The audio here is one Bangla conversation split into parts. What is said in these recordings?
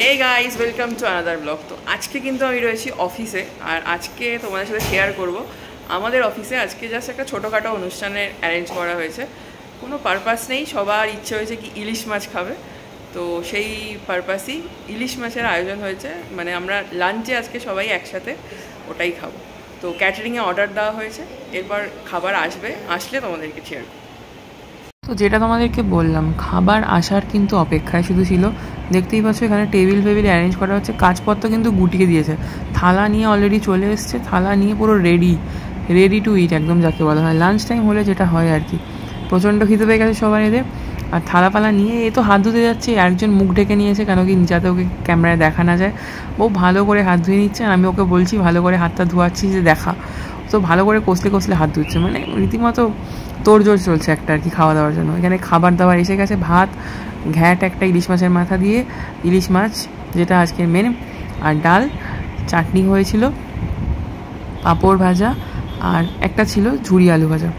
Hey guys, welcome to another vlog. তো আজকে কিন্তু আমি রয়েছি অফিসে আর আজকে তোমাদের সাথে শেয়ার করব আমাদের অফিসে আজকে জাস্ট একটা ছোটোখাটো অনুষ্ঠানের অ্যারেঞ্জ করা হয়েছে। কোনো পারপাস নেই, সবার ইচ্ছে হয়েছে কি ইলিশ মাছ খাবে, তো সেই পারপাসই ইলিশ মাছের আয়োজন হয়েছে। মানে আমরা লাঞ্চে আজকে সবাই একসাথে ওটাই খাবো। তো ক্যাটারিংয়ে অর্ডার দেওয়া হয়েছে, এরপর খাবার আসলে তোমাদেরকে শেয়ার করব। তো যেটা তোমাদেরকে বললাম, খাবার আসার কিন্তু অপেক্ষায় শুধু ছিল। দেখতেই পাচ্ছ এখানে টেবিল অ্যারেঞ্জ করা হচ্ছে, কাজপত্র কিন্তু গুটিয়ে দিয়েছে, থালা নিয়ে অলরেডি চলে এসছে, থালা নিয়ে পুরো রেডি টু ইট, একদম যাকে বলা হয় লাঞ্চ টাইম হলে যেটা হয় আর কি। প্রচণ্ড খিদে পেয়ে গেছে সবার এদের, আর থালাপালা নিয়ে এ তো হাত ধুতে যাচ্ছে, একজন মুখ ঢেকে নিয়েছে কেন কি যাতে ওকে ক্যামেরায় দেখা না যায়। ও ভালো করে হাত ধুয়ে নিচ্ছে, আমি ওকে বলছি ভালো করে হাতটা ধোয়াচ্ছি যে দেখা, তো ভালো করে কষলে হাত ধুচ্ছে, মানে রীতিমতো তোড়জোড় চলছে একটা আর কি খাওয়া দাওয়ার জন্য। এখানে খাবার দাবার এসে গেছে, ভাত, ঘ্যাট একটা ইলিশ মাছের মাথা দিয়ে, ইলিশ মাছ যেটা আজকের মেন, আর ডাল, চাটনি হয়েছিল, পাঁপড় ভাজা, আর একটা ছিল ঝুরি আলু ভাজা।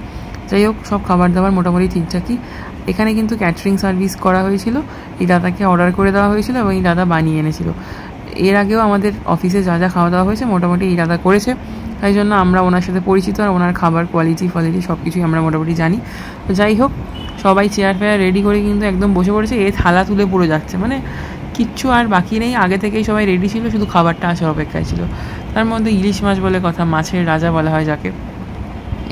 যাই হোক, সব খাবার দাবার মোটামুটি ঠিকঠাকই। এখানে কিন্তু ক্যাটারিং সার্ভিস করা হয়েছিল, এই দাদাকে অর্ডার করে দেওয়া হয়েছিল এবং এই দাদা বানিয়ে এনেছিল। এর আগেও আমাদের অফিসে যা খাওয়া দাওয়া হয়েছে মোটামুটি এই দাদা করেছে, তাই জন্য আমরা ওনার সাথে পরিচিত, আর ওনার খাবার কোয়ালিটি সব কিছুই আমরা মোটামুটি জানি। তো যাই হোক, সবাই চেয়ার ফেয়ার রেডি করে কিন্তু একদম বসে পড়েছে, এ থালা তুলে পুরো যাচ্ছে, মানে কিচ্ছু আর বাকি নেই, আগে থেকেই সবাই রেডি ছিল, শুধু খাবারটা আসার অপেক্ষায় ছিল। তার মধ্যে ইলিশ মাছ বলে কথা, মাছের রাজা বলা হয় যাকে।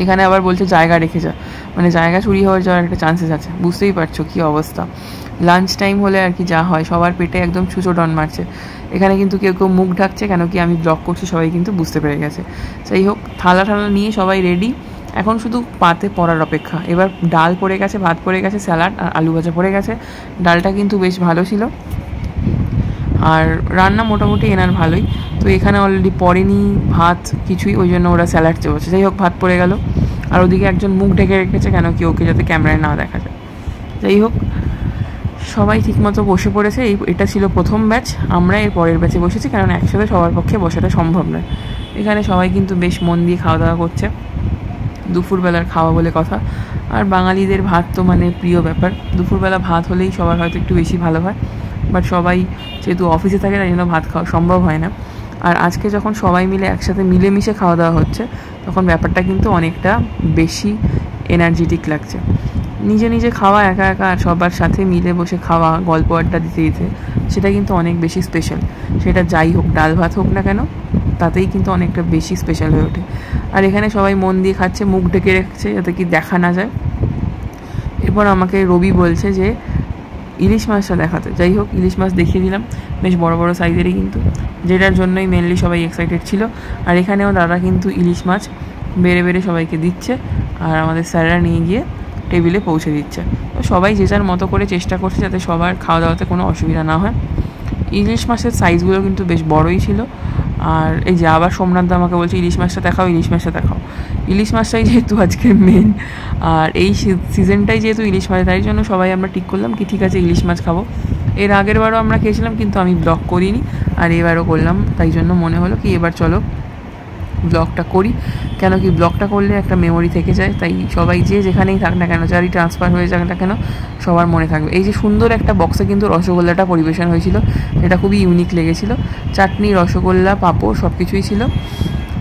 এখানে আবার বলছে জায়গা রেখে যা, মানে জায়গা চুরি হয়ে যাওয়ার একটা চান্সেস আছে, বুঝতেই পারছো কী অবস্থা। লাঞ্চ টাইম হলে আর কি যা হয়, সবার পেটে একদম ছুঁচো ডন মারছে। এখানে কিন্তু কেউ মুখ ঢাকছে কেন কি আমি ব্লগ করছি, সবাই কিন্তু বুঝতে পেরে গেছে। যাই হোক, থালা নিয়ে সবাই রেডি, এখন শুধু পাতে পড়ার অপেক্ষা। এবার ডাল পড়ে গেছে, ভাত পড়ে গেছে, স্যালাড আর আলু ভাজা পড়ে গেছে। ডালটা কিন্তু বেশ ভালো ছিল, আর রান্না মোটামুটি এনার ভালোই। তো এখানে অলরেডি পড়েনি ভাত কিছুই, ওই জন্য ওরা স্যালাড চেয়েছে। যাই হোক, ভাত পড়ে গেল, আর ওদিকে একজন মুখ ঢেকে রেখেছে কেন কি ওকে যাতে ক্যামেরায় না দেখা যায়। যাই হোক, সবাই ঠিকমতো বসে পড়েছে। এটা ছিল প্রথম ব্যাচ, আমরা এর পরের ব্যাচে বসেছি, কারণ একসাথে সবার পক্ষে বসাটা সম্ভব নয়। এখানে সবাই কিন্তু বেশ মন দিয়ে খাওয়া দাওয়া করছে, দুপুরবেলার খাওয়া বলে কথা। আর বাঙালিদের ভাত তো মানে প্রিয় ব্যাপার, দুপুরবেলা ভাত হলেই সবার হয়তো একটু বেশি ভালো হয়, বাট সবাই যেহেতু অফিসে থাকে তাই জন্য ভাত খাওয়া সম্ভব হয় না। আর আজকে যখন সবাই মিলে একসাথে মিলেমিশে খাওয়া দাওয়া হচ্ছে, তখন ব্যাপারটা কিন্তু অনেকটা বেশি এনার্জেটিক লাগছে। নিজে খাওয়া একা আর সবার সাথে মিলে বসে খাওয়া, গল্প আড্ডা দিতে সেটা কিন্তু অনেক বেশি স্পেশাল। সেটা যাই হোক, ডাল ভাত হোক না কেন, তাতেই কিন্তু অনেকটা বেশি স্পেশাল হয়ে ওঠে। আর এখানে সবাই মন দিয়ে খাচ্ছে, মুখ ঢেকে রেখেছে যাতে কি দেখা না যায়। এরপর আমাকে রবি বলছে যে ইলিশ মাছটা দেখাতে। যাই হোক, ইলিশ মাছ দেখিয়ে দিলাম, বেশ বড় সাইজেরই কিন্তু, যেটার জন্যই মেনলি সবাই এক্সাইটেড ছিল। আর এখানেও দাদা কিন্তু ইলিশ মাছ বেড়ে সবাইকে দিচ্ছে, আর আমাদের স্যাররা নিয়ে গিয়ে টেবিলে পৌঁছে দিচ্ছে। তো সবাই যে যার মতো করে চেষ্টা করছে যাতে সবার খাওয়া দাওয়াতে কোনো অসুবিধা না হয়। ইলিশ মাছের সাইজগুলো কিন্তু বেশ বড়ই ছিল। আর এই যে আবার সোমনাথদা আমাকে বলছে ইলিশ মাছটা দেখাও। ইলিশ মাছটাই যেহেতু আজকের মেন, আর এই সিজনটাই যেহেতু ইলিশ মাছ, তাই জন্য সবাই আমরা ঠিক করলাম কি ঠিক আছে ইলিশ মাছ খাবো। এর আগের বারও আমরা খেয়েছিলাম, কিন্তু আমি ব্লগ করিনি, আর এবারও করলাম, তাই জন্য মনে হলো কি এবার চলো ব্লগটা করি, কেন কি ব্লগটা করলে একটা মেমোরি থেকে যায়। তাই সবাই যে যেখানেই থাক না কেন, যারই ট্রান্সফার হয়ে যাক না কেন, সবার মনে থাকবে। এই যে সুন্দর একটা বক্সে কিন্তু রসগোল্লাটা পরিবেশন হয়েছিল, এটা খুবই ইউনিক লেগেছিল। চাটনি, রসগোল্লা, পাঁপড় সব কিছুই ছিল।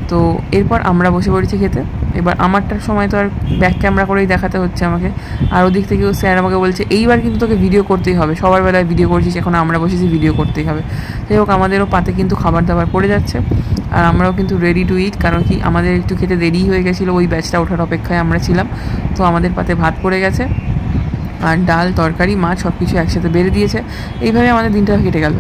তো এরপর আমরা বসে পড়েছি খেতে। এবার আমারটার সময় তো আর ব্যাক ক্যামেরা করেই দেখাতে হচ্ছে আমাকে, আর ওদিক থেকেও স্যার আমাকে বলছে এইবার কিন্তু তোকে ভিডিও করতেই হবে, সবার বেলায় ভিডিও করছিস, এখন আমরা বসেছি ভিডিও করতেই হবে। যাই হোক, আমাদেরও পাতে কিন্তু খাবার দাবার পড়ে যাচ্ছে, আর আমরাও কিন্তু রেডি টু ইট, কারণ কি আমাদের একটু খেতে দেরি হয়ে গেছিলো, ওই ব্যাচটা ওঠার অপেক্ষায় আমরা ছিলাম। তো আমাদের পাতে ভাত পড়ে গেছে, আর ডাল, তরকারি, মাছ সব কিছু একসাথে বেড়ে দিয়েছে। এইভাবে আমাদের দিনটা কেটে গেল।